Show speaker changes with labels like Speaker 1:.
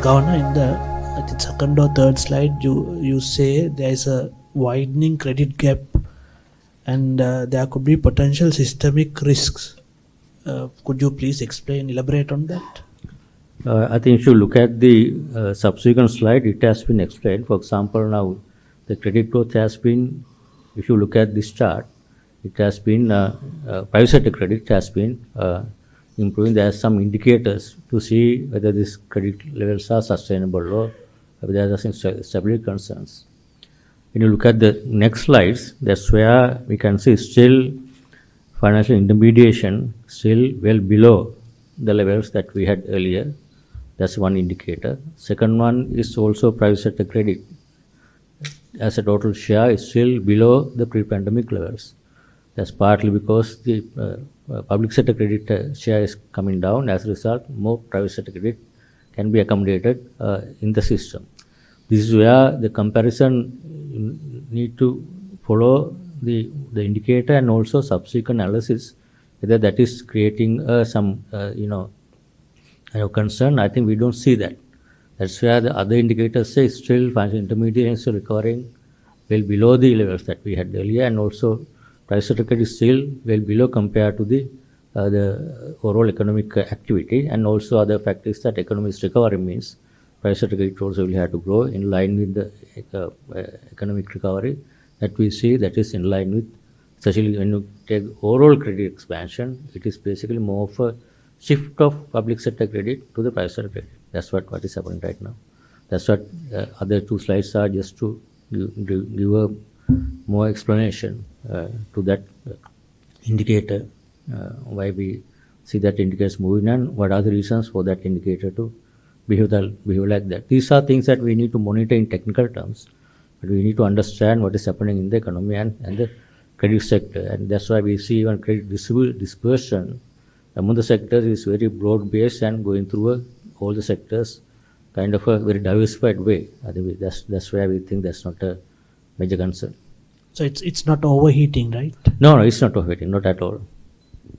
Speaker 1: Governor, in the I think second or third slide, you say there is a widening credit gap, and there could be potential systemic risks. Could you please elaborate on that?
Speaker 2: I think if you look at the subsequent slide, it has been explained. For example, now the credit growth has been, if you look at this chart, it has been, private sector credit has been improving. There are some indicators to see whether these credit levels are sustainable or whether there are some stability concerns. When you look at the next slides, that's where we can see still financial intermediation still well below the levels that we had earlier. That's one indicator. Second one is also private sector credit. As a total share is still below the pre-pandemic levels. That's partly because the public sector credit share is coming down. As a result, more private sector credit can be accommodated in the system. This is where the comparison need to follow the indicator and also subsequent analysis, whether that is creating some concern. I think we don't see that. That's where the other indicators say still financial intermediation is recovering well below the levels that we had earlier, and also private sector credit is still well below compared to the overall economic activity, and also other factors that economic recovery means private sector credit also will have to grow in line with the economic recovery that we see, that is in line with, especially when you take overall credit expansion, it is basically more of a shift of public sector credit to the private sector credit. That's what is happening right now. That's what other two slides are, just to give a more explanation to that indicator, why we see that indicators moving and what are the reasons for that indicator to behave like that. These are things that we need to monitor in technical terms, but we need to understand what is happening in the economy and the credit sector, and that's why we see even credit dispersion among the sectors is very broad based and going through all the sectors kind of a very diversified way. I think that's where we think that's not a major concern.
Speaker 1: So it's not overheating, right?
Speaker 2: No, it's not overheating, not at all.